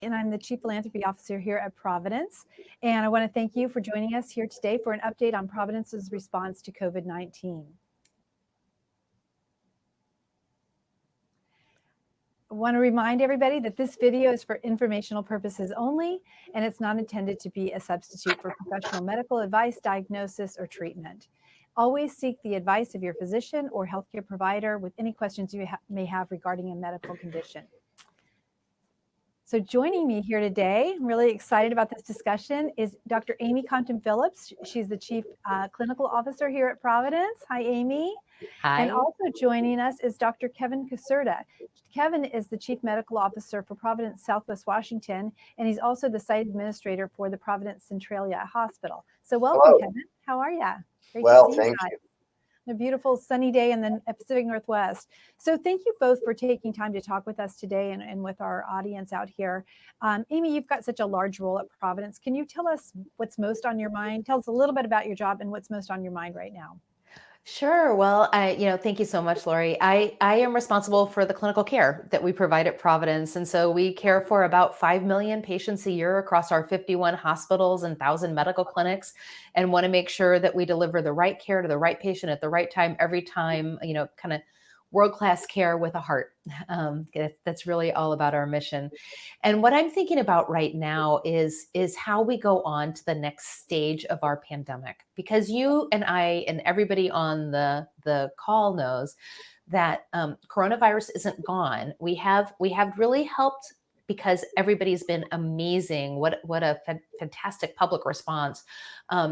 And I'm the Chief Philanthropy Officer here at Providence. And I want to thank you for joining us here today for an update on Providence's response to COVID-19. I want to remind everybody that this video is for informational purposes only, and it's not intended to be a substitute for professional medical advice, diagnosis, or treatment. Always seek the advice of your physician or healthcare provider with any questions you may have regarding a medical condition. So joining me here today, I'm really excited about this discussion, is Dr. Amy Compton-Phillips. She's the Chief Clinical Officer here at Providence. Hi, Amy. Hi. And also joining us is Dr. Kevin Caserta. Kevin is the Chief Medical Officer for Providence Southwest Washington, and he's also the site administrator for the Providence Centralia Hospital. So welcome, Hello. Kevin. How are you? Great Well, to see thank you. you. A beautiful sunny day in the Pacific Northwest. So thank you both for taking time to talk with us today and with our audience out here. Amy, you've got such a large role at Providence. Can you tell us what's most on your mind? Tell us a little bit about your job and what's most on your mind right now. Sure. Well, thank you so much, Lori. I am responsible for the clinical care that we provide at Providence. And so we care for about 5 million patients a year across our 51 hospitals and 1,000 medical clinics, and want to make sure that we deliver the right care to the right patient at the right time, every time, kind of world-class care with a heart. That's really all about our mission. And what I'm thinking about right now is how we go on to the next stage of our pandemic, because you and I and everybody on the call knows that coronavirus isn't gone. We have really helped because everybody's been amazing. What a fantastic public response.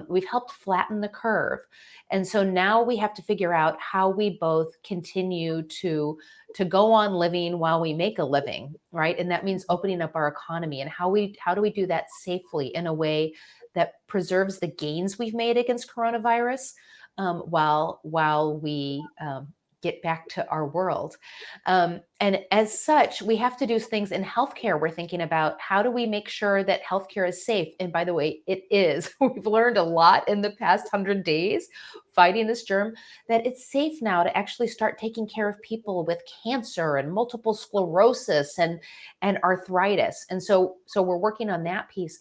We've helped flatten the curve. And so now we have to figure out how we both continue to go on living while we make a living, right? And that means opening up our economy, and how do we do that safely in a way that preserves the gains we've made against coronavirus, while we get back to our world. And as such, we have to do things in healthcare. We're thinking about how do we make sure that healthcare is safe? And by the way, it is. We've learned a lot in the past 100 days fighting this germ, that it's safe now to actually start taking care of people with cancer and multiple sclerosis and arthritis. And so we're working on that piece.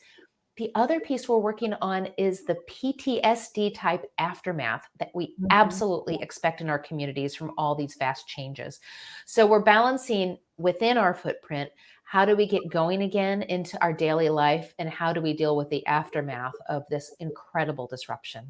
The other piece we're working on is the PTSD type aftermath that we absolutely expect in our communities from all these fast changes. So we're balancing within our footprint, how do we get going again into our daily life, and how do we deal with the aftermath of this incredible disruption?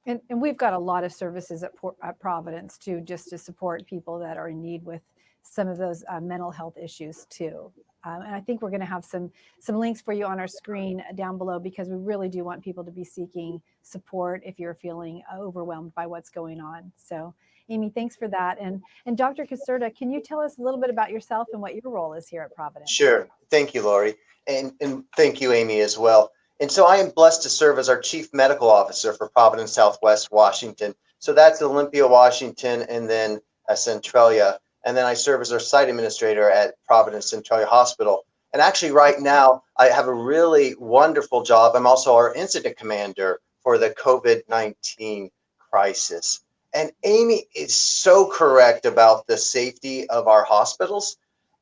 And we've got a lot of services at Providence too, just to support people that are in need with some of those mental health issues too. And I think we're going to have some links for you on our screen down below, because we really do want people to be seeking support if you're feeling overwhelmed by what's going on. So Amy, thanks for that. And Dr. Caserta, can you tell us a little bit about yourself and what your role is here at Providence? Sure. Thank you, Lori. And thank you, Amy, as well. And so I am blessed to serve as our Chief Medical Officer for Providence Southwest Washington. So that's Olympia, Washington, and then Centralia. And then I serve as our site administrator at Providence Centralia Hospital. And actually right now, I have a really wonderful job. I'm also our incident commander for the COVID-19 crisis. And Amy is so correct about the safety of our hospitals.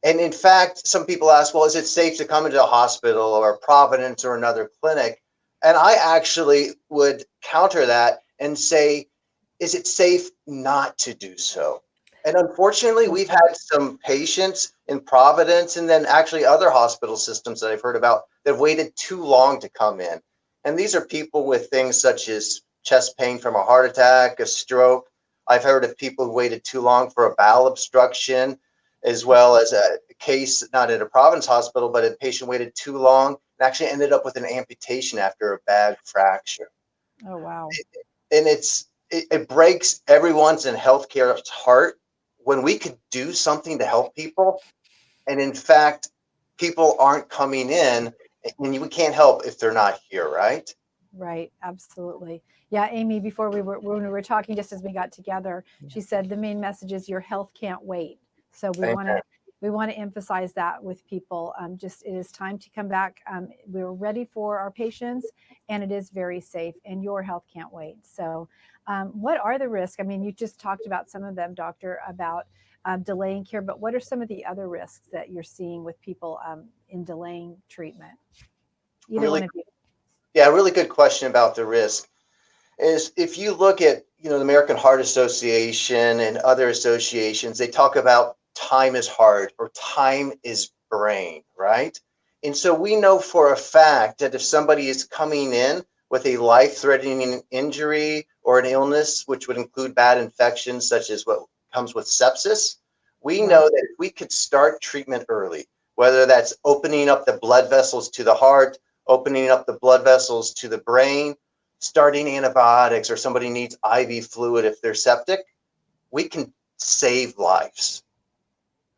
And in fact, some people ask, well, is it safe to come into a hospital or Providence or another clinic? And I actually would counter that and say, is it safe not to do so? And unfortunately, we've had some patients in Providence and then actually other hospital systems that I've heard about that have waited too long to come in. And these are people with things such as chest pain from a heart attack, a stroke. I've heard of people who waited too long for a bowel obstruction, as well as a case, not at a Providence hospital, but a patient waited too long and actually ended up with an amputation after a bad fracture. Oh, wow. And it breaks everyone's in healthcare's heart when we could do something to help people. And in fact, people aren't coming in, and we can't help if they're not here, right? Right. Absolutely. Yeah. Amy, when we were talking, just as we got together, she said the main message is your health can't wait. So we want to emphasize that with people. Just it is time to come back. We're ready for our patients, and it is very safe, and your health can't wait. So what are the risks? I mean, you just talked about some of them, doctor, about delaying care, but what are some of the other risks that you're seeing with people in delaying treatment? Either one of you. Yeah, a really good question about the risk is if you look at, the American Heart Association and other associations, they talk about time is heart or time is brain, right? And so we know for a fact that if somebody is coming in with a life-threatening injury or an illness, which would include bad infections such as what comes with sepsis, we know that if we could start treatment early, whether that's opening up the blood vessels to the heart, opening up the blood vessels to the brain, starting antibiotics, or somebody needs IV fluid if they're septic, we can save lives.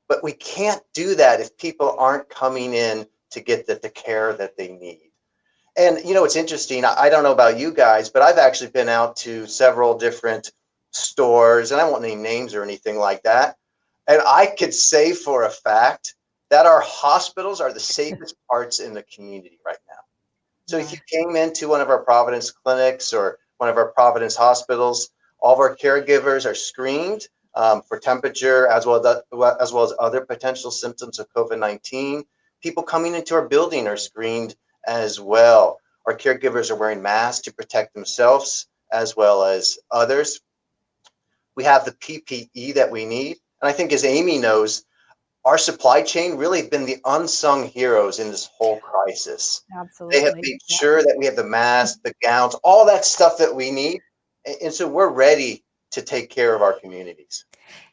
But we can't do that if people aren't coming in to get the care that they need. And, it's interesting. I don't know about you guys, but I've actually been out to several different stores, and I won't name names or anything like that. And I could say for a fact that our hospitals are the safest parts in the community right now. So if you came into one of our Providence clinics or one of our Providence hospitals, all of our caregivers are screened for temperature as well as other potential symptoms of COVID-19. People coming into our building are screened as well. Our caregivers are wearing masks to protect themselves as well as others. We have the PPE that we need. And I think, as Amy knows, our supply chain really have been the unsung heroes in this whole crisis. Absolutely. They have made sure that we have the masks, the gowns, all that stuff that we need. And so we're ready to take care of our communities.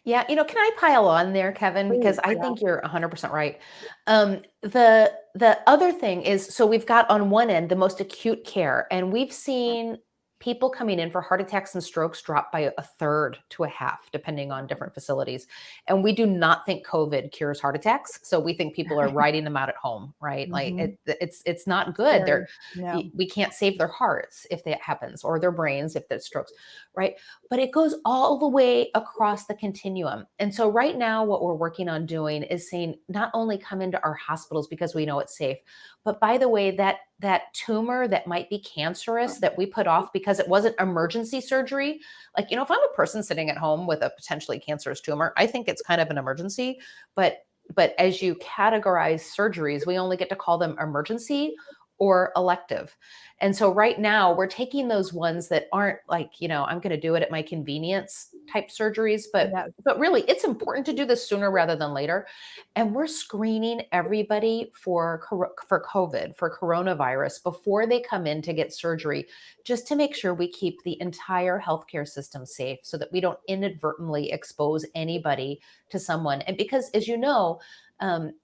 Yeah, can I pile on there, Kevin? Because I think you're 100% right. The other thing is, so we've got on one end the most acute care, and we've seen people coming in for heart attacks and strokes drop by a third to a half, depending on different facilities. And we do not think COVID cures heart attacks. So we think people are riding them out at home, right? Like it's not good. We can't save their hearts if that happens, or their brains if there's strokes, right? But it goes all the way across the continuum. And so right now, what we're working on doing is saying, not only come into our hospitals because we know it's safe, but by the way, that tumor that might be cancerous that we put off because it wasn't emergency surgery. Like, if I'm a person sitting at home with a potentially cancerous tumor, I think it's kind of an emergency. But as you categorize surgeries, we only get to call them emergency or elective. And so right now we're taking those ones that aren't like, I'm going to do it at my convenience type surgeries, but really it's important to do this sooner rather than later. And we're screening everybody for COVID, for coronavirus before they come in to get surgery, just to make sure we keep the entire healthcare system safe so that we don't inadvertently expose anybody to someone. And because, as you know,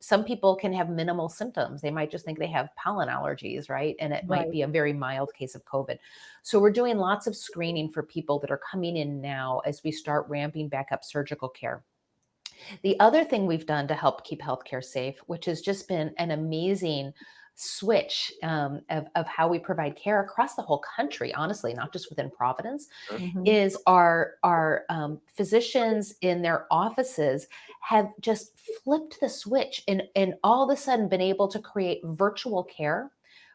some people can have minimal symptoms. They might just think they have pollen allergies, right? And it might be a very mild case of COVID. So we're doing lots of screening for people that are coming in now as we start ramping back up surgical care. The other thing we've done to help keep healthcare safe, which has just been an amazing switch of how we provide care across the whole country, honestly, not just within Providence, is our physicians in their offices have just flipped the switch and all of a sudden been able to create virtual care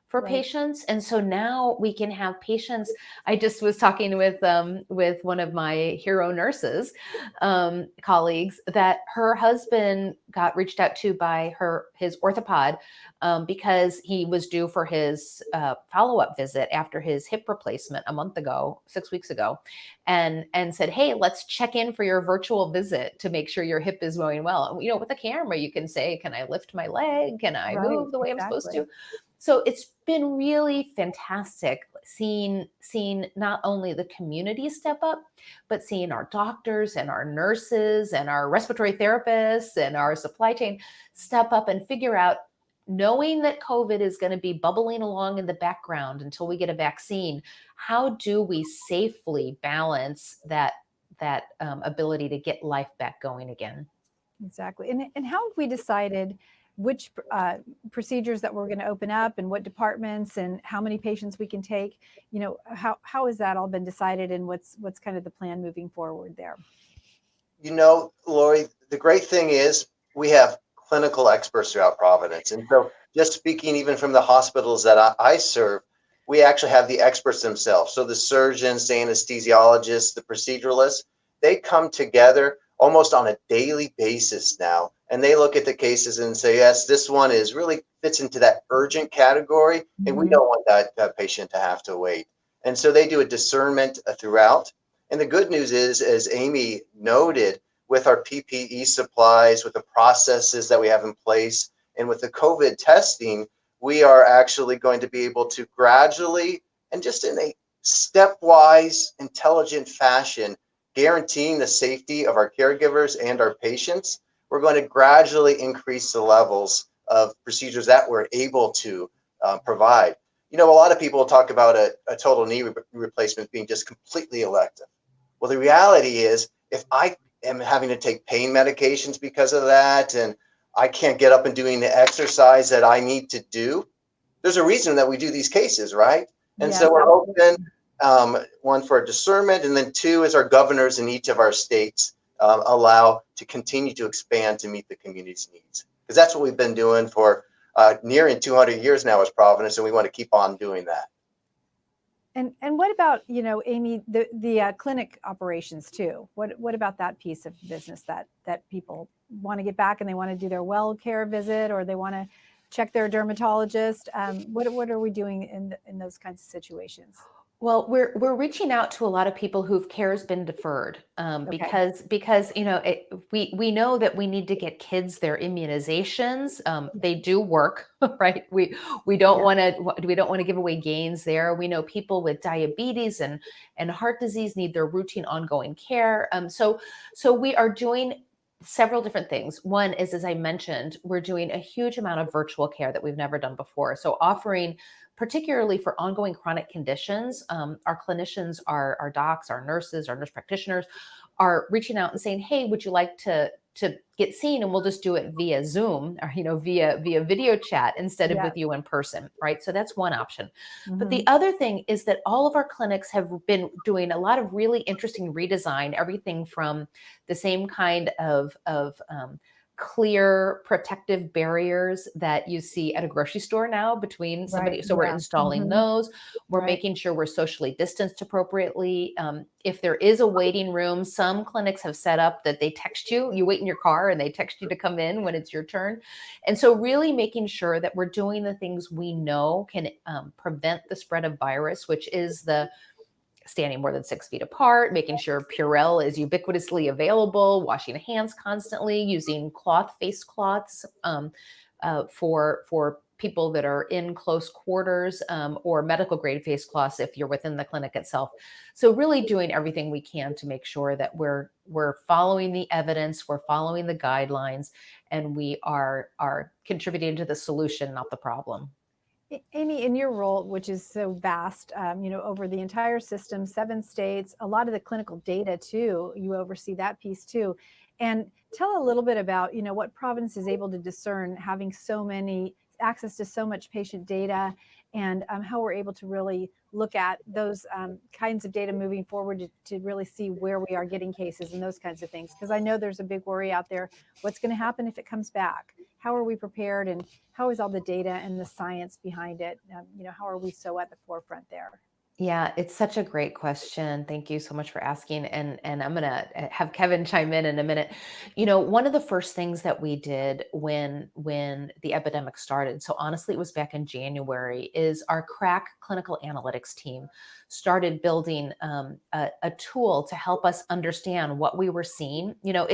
for patients. And so now we can have patients. I just was talking with one of my hero nurses colleagues that her husband got reached out to by his orthopod because he was due for his follow-up visit after his hip replacement 6 weeks ago, and said, hey, let's check in for your virtual visit to make sure your hip is going well. And, with a camera, you can say, can I lift my leg? Can I move the way I'm supposed to? So it's been really fantastic seeing not only the community step up, but seeing our doctors and our nurses and our respiratory therapists and our supply chain step up and figure out, knowing that COVID is going to be bubbling along in the background until we get a vaccine, how do we safely balance that ability to get life back going again? Exactly. And how have we decided which procedures that we're going to open up and what departments and how many patients we can take? How has that all been decided, and what's kind of the plan moving forward there? Lori, the great thing is we have clinical experts throughout Providence. And so just speaking even from the hospitals that I serve, we actually have the experts themselves. So the surgeons, the anesthesiologists, the proceduralists, they come together almost on a daily basis now and they look at the cases and say, yes, this one is really fits into that urgent category, and we don't want that patient to have to wait. And so they do a discernment throughout. And the good news is, as Amy noted, with our PPE supplies, with the processes that we have in place, and with the COVID testing, we are actually going to be able to gradually and just in a stepwise, intelligent fashion, guaranteeing the safety of our caregivers and our patients. We're going to gradually increase the levels of procedures that we're able to provide. You know, a lot of people talk about a total knee replacement being just completely elective. Well, the reality is, if I am having to take pain medications because of that, and I can't get up and doing the exercise that I need to do, there's a reason that we do these cases, right? And Yes, so we're absolutely. hoping, one, for discernment, and then two, is our governors in each of our states allow to continue to expand to meet the community's needs. Because that's what we've been doing for nearing 200 years now as Providence, and we want to keep on doing that. And what about, you know, Amy, the clinic operations too? What about that piece of business that people want to get back and they want to do their well care visit, or they want to check their dermatologist? What are we doing in those kinds of situations? Well, we're reaching out to a lot of people whose care has been deferred because you know we know that we need to get kids their immunizations. They do work, right? We don't want to give away gains there. We know people with diabetes and heart disease need their routine ongoing care. So we are doing several different things. One is, as I mentioned, we're doing a huge amount of virtual care that we've never done before. So offering, particularly for ongoing chronic conditions, our clinicians, our docs, our nurses, our nurse practitioners are reaching out and saying, hey, would you like to get seen? And we'll just do it via Zoom or, you know, via video chat instead of with you in person, right? So that's one option. But the other thing is that all of our clinics have been doing a lot of really interesting redesign, everything from the same kind of clear protective barriers that you see at a grocery store now between somebody. So we're installing those. We're making sure we're socially distanced appropriately. If there is a waiting room, some clinics have set up that they text you, you wait in your car and they text you to come in when it's your turn. And so really making sure that we're doing the things we know can prevent the spread of virus, which is the standing more than 6 feet apart, making sure Purell is ubiquitously available, washing hands constantly, using face cloths for people that are in close quarters, or medical grade face cloths if you're within the clinic itself. So really doing everything we can to make sure that we're following the evidence, we're following the guidelines, and we are contributing to the solution, not the problem. Amy, in your role, which is so vast, you know, over the entire system, 7 states, a lot of the clinical data too, you oversee that piece too. And tell a little bit about, you know, what Providence is able to discern, having so many access to so much patient data, and how we're able to really look at those kinds of data moving forward to really see where we are getting cases and those kinds of things. Because I know there's a big worry out there. What's going to happen if it comes back? How are we prepared, and how is all the data and the science behind it? You know, how are we so at the forefront there? Yeah, it's such a great question. Thank you so much for asking. And I'm going to have Kevin chime in a minute. You know, one of the first things that we did when the epidemic started, so honestly, it was back in January, is our crack clinical analytics team started building a tool to help us understand what we were seeing. You know,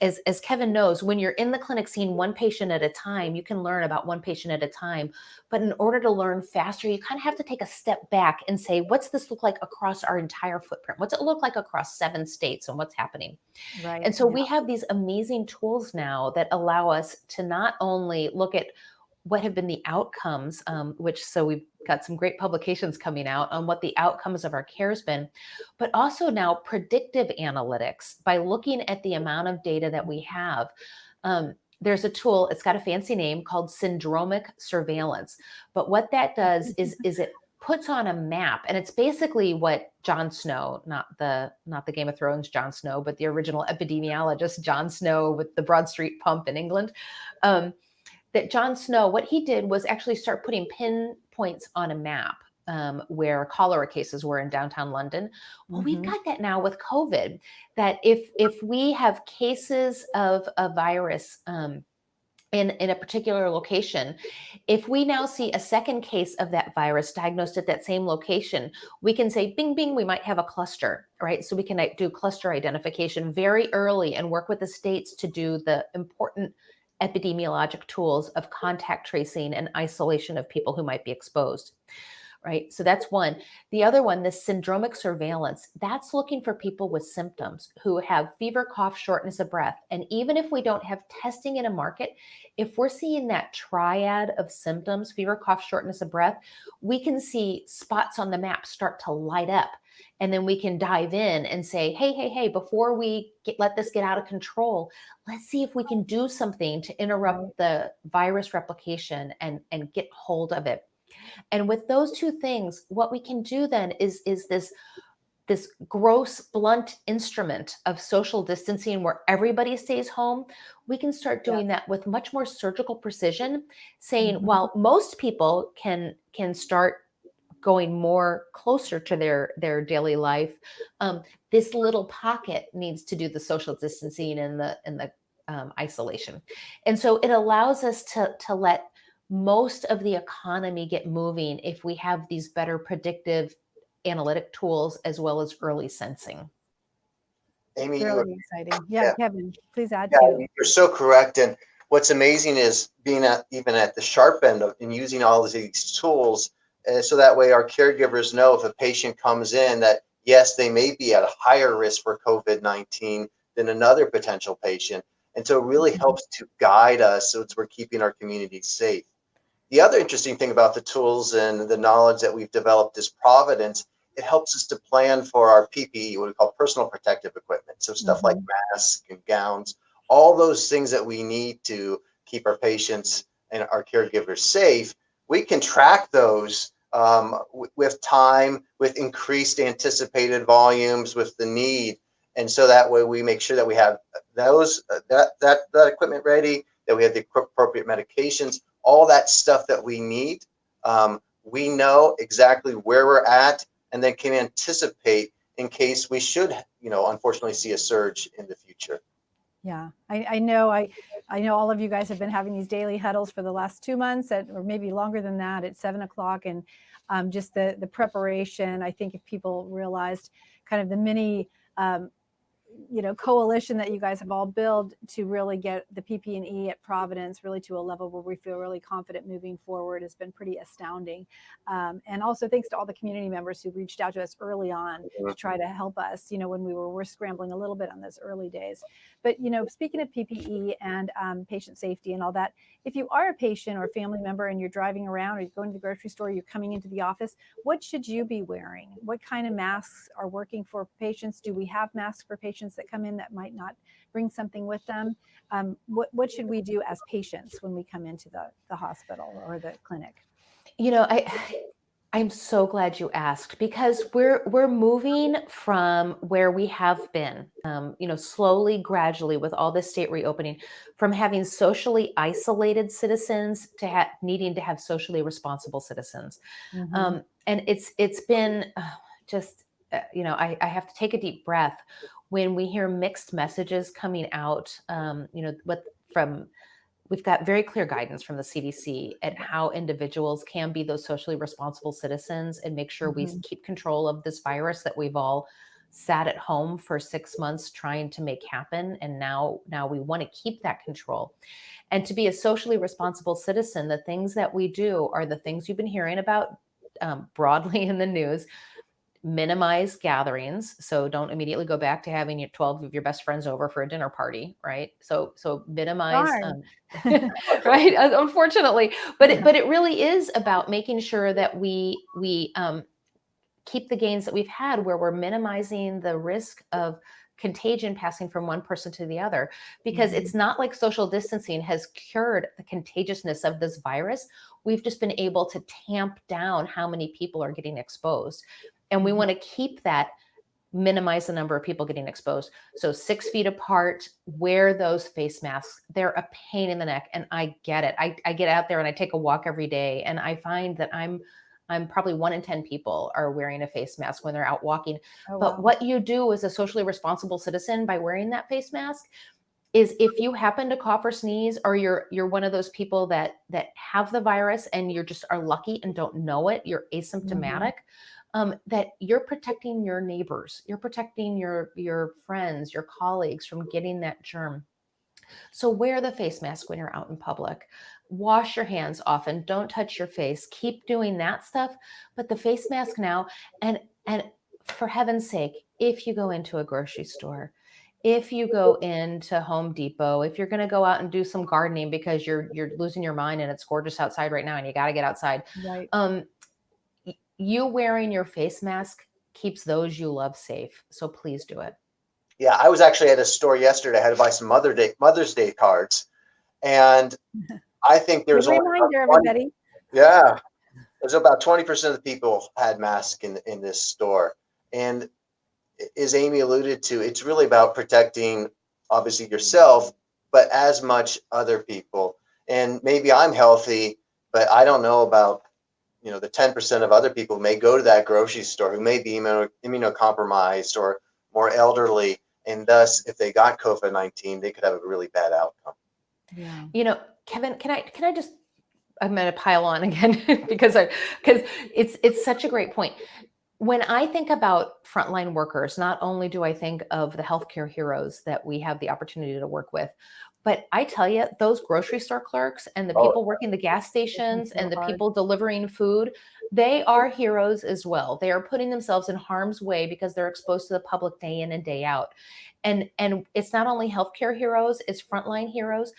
as Kevin knows, when you're in the clinic seeing one patient at a time, you can learn about one patient at a time. But in order to learn faster, you kind of have to take a step back and say, what's this look like across our entire footprint? What's it look like across 7 states and what's happening? Right. And so we have these amazing tools now that allow us to not only look at what have been the outcomes, so we've got some great publications coming out on what the outcomes of our care has been, but also now predictive analytics by looking at the amount of data that we have. There's a tool, it's got a fancy name called Syndromic Surveillance. But what that does is it puts on a map, and it's basically what Jon Snow, not the Game of Thrones Jon Snow, but the original epidemiologist Jon Snow with the Broad Street pump in England, that Jon Snow, what he did was actually start putting pinpoints on a map where cholera cases were in downtown London. Well, we've Mhm. got that now with COVID, that if we have cases of a virus in a particular location, if we now see a second case of that virus diagnosed at that same location, we can say, bing, bing, we might have a cluster, right? So we can do cluster identification very early and work with the states to do the important epidemiologic tools of contact tracing and isolation of people who might be exposed. Right. So that's one. The other one, the syndromic surveillance, that's looking for people with symptoms who have fever, cough, shortness of breath. And even if we don't have testing in a market, if we're seeing that triad of symptoms, fever, cough, shortness of breath, we can see spots on the map start to light up. And then we can dive in and say, hey, before we let this get out of control, let's see if we can do something to interrupt the virus replication and get hold of it. And with those two things, what we can do then is this gross, blunt instrument of social distancing where everybody stays home. We can start doing that with much more surgical precision, saying, while most people can start going more closer to their daily life, this little pocket needs to do the social distancing and the isolation. And so it allows us to let most of the economy get moving if we have these better predictive analytic tools as well as early sensing. Amy, It's you were, really exciting. Yeah, yeah, Kevin, please add yeah, to. you're so correct. And what's amazing is being even at the sharp end of and using all of these tools, so that way our caregivers know if a patient comes in that yes, they may be at a higher risk for COVID-19 than another potential patient, and so it really helps to guide us so we're keeping our community safe. The other interesting thing about the tools and the knowledge that we've developed is Providence. It helps us to plan for our PPE, what we call personal protective equipment. So stuff like masks and gowns, all those things that we need to keep our patients and our caregivers safe. We can track those with time, with increased anticipated volumes, with the need, and so that way we make sure that we have those that equipment ready, that we have the appropriate medications, all that stuff that we need. We know exactly where we're at and then can anticipate in case we should, unfortunately see a surge in the future. Yeah, I know. I know all of you guys have been having these daily huddles for the last 2 months, or maybe longer than that, at 7 o'clock, and just the preparation. I think if people realized kind of the mini coalition that you guys have all built to really get the PP&E at Providence really to a level where we feel really confident moving forward has been pretty astounding. And also thanks to all the community members who reached out to us early on to try to help us, when we were scrambling a little bit on those early days. But, speaking of PPE and patient safety and all that, if you are a patient or a family member and you're driving around or you're going to the grocery store, you're coming into the office, what should you be wearing? What kind of masks are working for patients? Do we have masks for patients that come in that might not bring something with them? What should we do as patients when we come into the hospital or the clinic? I'm so glad you asked, because we're moving from where we have been, slowly, gradually, with all this state reopening, from having socially isolated citizens to needing to have socially responsible citizens. And it's been just, I have to take a deep breath when we hear mixed messages coming out. We've got very clear guidance from the CDC at how individuals can be those socially responsible citizens and make sure we keep control of this virus that we've all sat at home for 6 months trying to make happen. And now we want to keep that control. And to be a socially responsible citizen, the things that we do are the things you've been hearing about broadly in the news. Minimize gatherings. So don't immediately go back to having your 12 of your best friends over for a dinner party, right? So minimize, right? Unfortunately, but it really is about making sure that we keep the gains that we've had, where we're minimizing the risk of contagion passing from one person to the other, because it's not like social distancing has cured the contagiousness of this virus. We've just been able to tamp down how many people are getting exposed. And we want to keep that, minimize the number of people getting exposed. So 6 feet apart, wear those face masks. They're a pain in the neck. And I get it. I get out there and I take a walk every day. And I find that I'm Probably 1 in 10 people are wearing a face mask when they're out walking. Oh, But wow. what you do as a socially responsible citizen by wearing that face mask is if you happen to cough or sneeze, or you're one of those people that have the virus and you just are lucky and don't know it, you're asymptomatic, that you're protecting your neighbors, you're protecting your friends, your colleagues from getting that germ. So wear the face mask when you're out in public. Wash your hands often. Don't touch your face. Keep doing that stuff. But the face mask now, and for heaven's sake, if you go into a grocery store, if you go into Home Depot, if you're going to go out and do some gardening because you're losing your mind and it's gorgeous outside right now and you got to get outside, Right. you wearing your face mask keeps those you love safe. So please do it. Yeah, I was actually at a store yesterday. I had to buy some Mother's Day cards, and I think Good there's only about reminder, 20, everybody. yeah, there's about 20% of the people had masks in this store. And as Amy alluded to, it's really about protecting obviously yourself, but as much other people. And maybe I'm healthy, but I don't know about, the 10% of other people who may go to that grocery store who may be immunocompromised or more elderly. And thus, if they got COVID-19, they could have a really bad outcome. Yeah. Kevin, can I just, I'm going to pile on again because it's such a great point. When I think about frontline workers, not only do I think of the healthcare heroes that we have the opportunity to work with, but I tell you, those grocery store clerks and the people working the gas stations so and the hard. people delivering food, they are heroes as well. They are putting themselves in harm's way because they're exposed to the public day in and day out. And it's not only healthcare heroes, it's frontline heroes.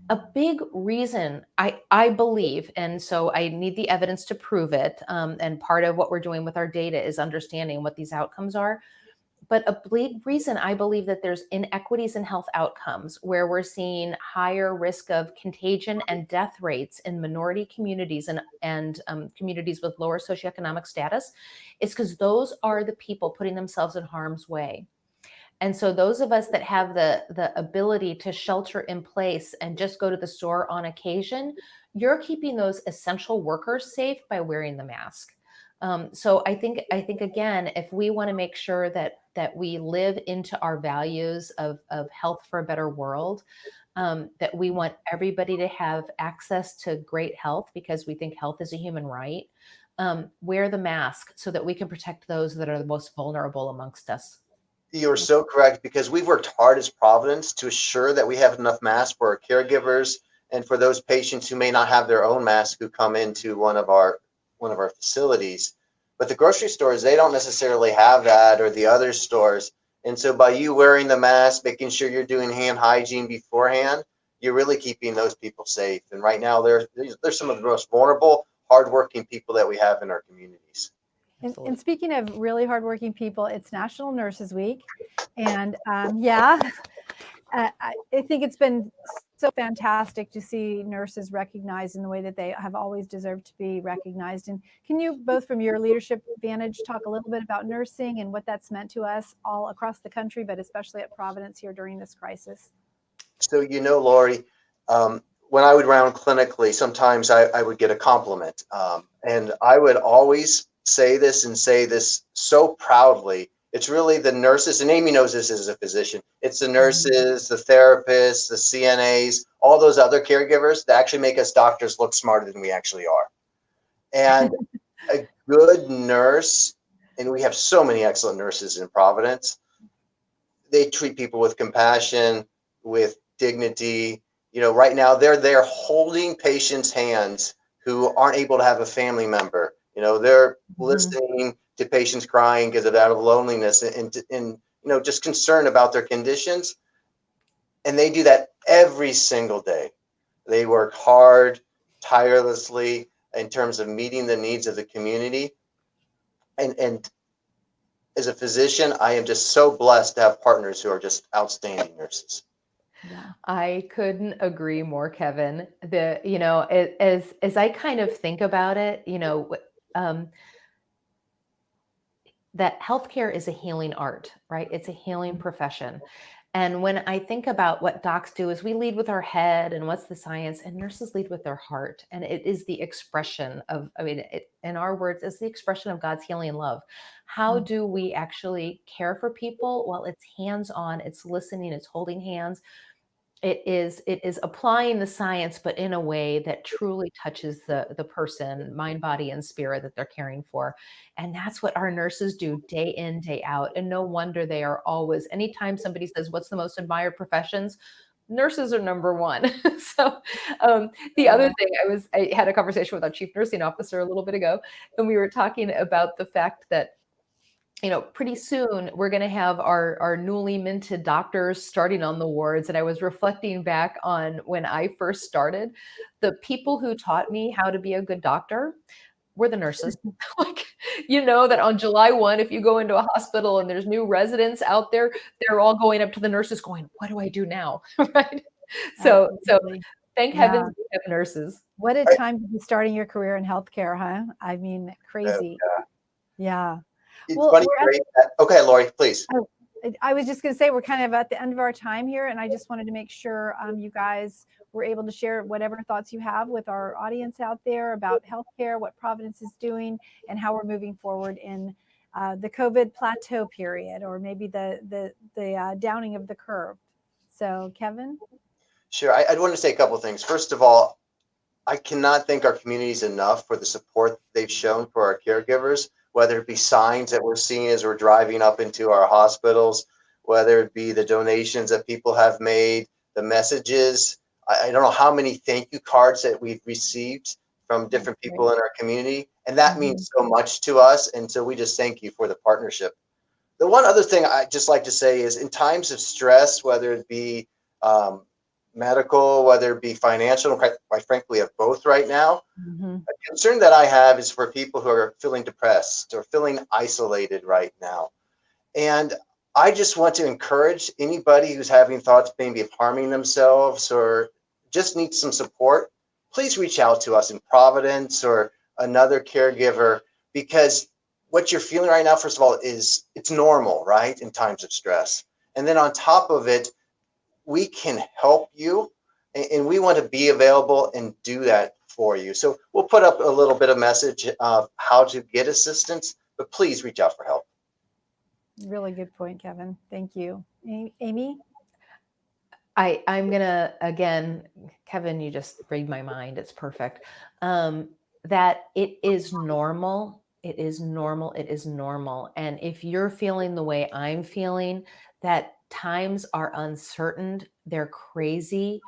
A big reason I believe, and so I need the evidence to prove it, and part of what we're doing with our data is understanding what these outcomes are. But a big reason I believe that there's inequities in health outcomes, where we're seeing higher risk of contagion and death rates in minority communities and communities with lower socioeconomic status, is because those are the people putting themselves in harm's way. And so those of us that have the ability to shelter in place and just go to the store on occasion, you're keeping those essential workers safe by wearing the mask. So I think again, if we want to make sure that we live into our values of health for a better world, that we want everybody to have access to great health because we think health is a human right, wear the mask so that we can protect those that are the most vulnerable amongst us. You're so correct, because we've worked hard as Providence to assure that we have enough masks for our caregivers and for those patients who may not have their own mask who come into one of our facilities. But the grocery stores, they don't necessarily have that, or the other stores. And so by you wearing the mask, making sure you're doing hand hygiene beforehand, you're really keeping those people safe. And right now, they're some of the most vulnerable, hardworking people that we have in our communities. And speaking of really hardworking people, it's National Nurses Week. And I think it's been so fantastic to see nurses recognized in the way that they have always deserved to be recognized. And can you both, from your leadership vantage, talk a little bit about nursing and what that's meant to us all across the country, but especially at Providence here during this crisis? So, Lori, when I would round clinically, sometimes I would get a compliment. And I would always say this so proudly. It's really the nurses, and Amy knows this as a physician. It's the nurses, the therapists, the CNAs, all those other caregivers that actually make us doctors look smarter than we actually are. And a good nurse, and we have so many excellent nurses in Providence, they treat people with compassion, with dignity. Right now they're there holding patients' hands who aren't able to have a family member. They're listening to patients crying because of out of loneliness and just concern about their conditions. And they do that every single day. They work hard, tirelessly in terms of meeting the needs of the community. And as a physician, I am just so blessed to have partners who are just outstanding nurses. Yeah. I couldn't agree more, Kevin. As I kind of think about it, that healthcare is a healing art, right? It's a healing profession. And when I think about what docs do is we lead with our head and what's the science, and nurses lead with their heart. And it is the expression of, in our words, it's the expression of God's healing and love. How do we actually care for people? Well, it's hands-on, it's listening, it's holding hands. It is applying the science, but in a way that truly touches the person, mind, body, and spirit that they're caring for. And that's what our nurses do day in, day out. And no wonder they are always, anytime somebody says, what's the most admired professions? Nurses are number one. So the other thing, I had a conversation with our chief nursing officer a little bit ago, and we were talking about the fact that pretty soon we're going to have our newly minted doctors starting on the wards. And I was reflecting back on when I first started, the people who taught me how to be a good doctor were the nurses. Like, that on July 1, if you go into a hospital and there's new residents out there, they're all going up to the nurses going, what do I do now? Right. So thank heavens we have nurses. What a time to be starting your career in healthcare, huh? I mean, crazy. Yeah. It's funny. Okay, Lori, please. I was just going to say, we're kind of at the end of our time here, and I just wanted to make sure you guys were able to share whatever thoughts you have with our audience out there about healthcare, what Providence is doing, and how we're moving forward in the COVID plateau period, or maybe the downing of the curve. So, Kevin? Sure. I'd want to say a couple of things. First of all, I cannot thank our communities enough for the support they've shown for our caregivers, whether it be signs that we're seeing as we're driving up into our hospitals, whether it be the donations that people have made, the messages. I don't know how many thank you cards that we've received from different people in our community. And that means so much to us. And so we just thank you for the partnership. The one other thing I just like to say is in times of stress, whether it be medical, whether it be financial, quite frankly, we have both right now. A concern that I have is for people who are feeling depressed or feeling isolated right now. And I just want to encourage anybody who's having thoughts maybe of harming themselves or just needs some support, please reach out to us in Providence or another caregiver, because what you're feeling right now, first of all, is it's normal, right? In times of stress. And then on top of it, we can help you, and we want to be available and do that for you. So we'll put up a little bit of message of how to get assistance, but please reach out for help. Really good point, Kevin. Thank you. Amy? I'm going to, again, Kevin, you just read my mind. It's perfect. That it is normal. It is normal. It is normal. And if you're feeling the way I'm feeling, that times are uncertain, they're crazy.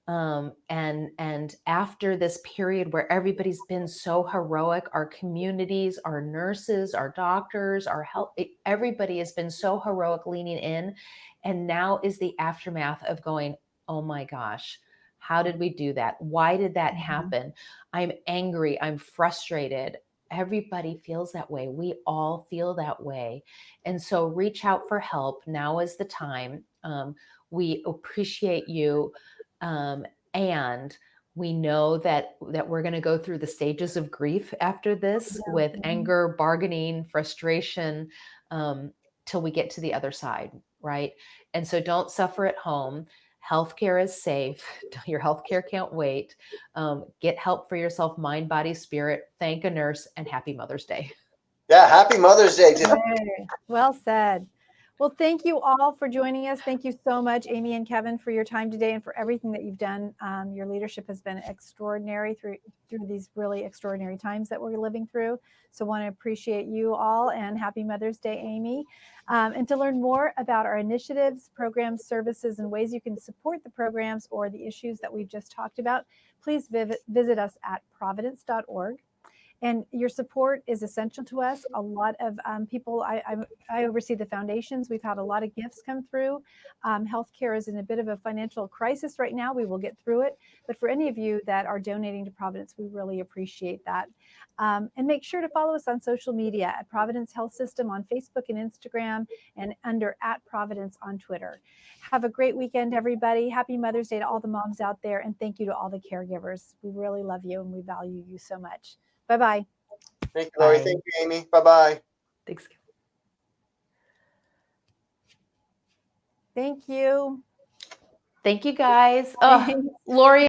And after this period where everybody's been so heroic, our communities, our nurses, our doctors, our health, everybody has been so heroic leaning in. And now is the aftermath of going, oh my gosh, how did we do that? Why did that happen? I'm angry. I'm frustrated. Everybody feels that way. We all feel that way. And so reach out for help. Now is the time. We appreciate you. And we know that we're going to go through the stages of grief after this with anger, bargaining, frustration, till we get to the other side, right? And so don't suffer at home. Healthcare is safe. Your healthcare can't wait. Get help for yourself, mind, body, spirit. Thank a nurse, and happy Mother's Day. Yeah, happy Mother's Day. Well said. Well, thank you all for joining us. Thank you so much, Amy and Kevin, for your time today and for everything that you've done. Your leadership has been extraordinary through these really extraordinary times that we're living through. So want to appreciate you all, and happy Mother's Day, Amy. And to learn more about our initiatives, programs, services, and ways you can support the programs or the issues that we've just talked about, please visit us at providence.org. And your support is essential to us. A lot of people, I oversee the foundations. We've had a lot of gifts come through. Healthcare is in a bit of a financial crisis right now. We will get through it. But for any of you that are donating to Providence, we really appreciate that. And make sure to follow us on social media at Providence Health System on Facebook and Instagram, and under @Providence on Twitter. Have a great weekend, everybody. Happy Mother's Day to all the moms out there. And thank you to all the caregivers. We really love you and we value you so much. Bye-bye. Thank you, Lori. Thank you, Amy. Bye-bye. Thanks. Thank you. Thank you guys. Oh, Lori.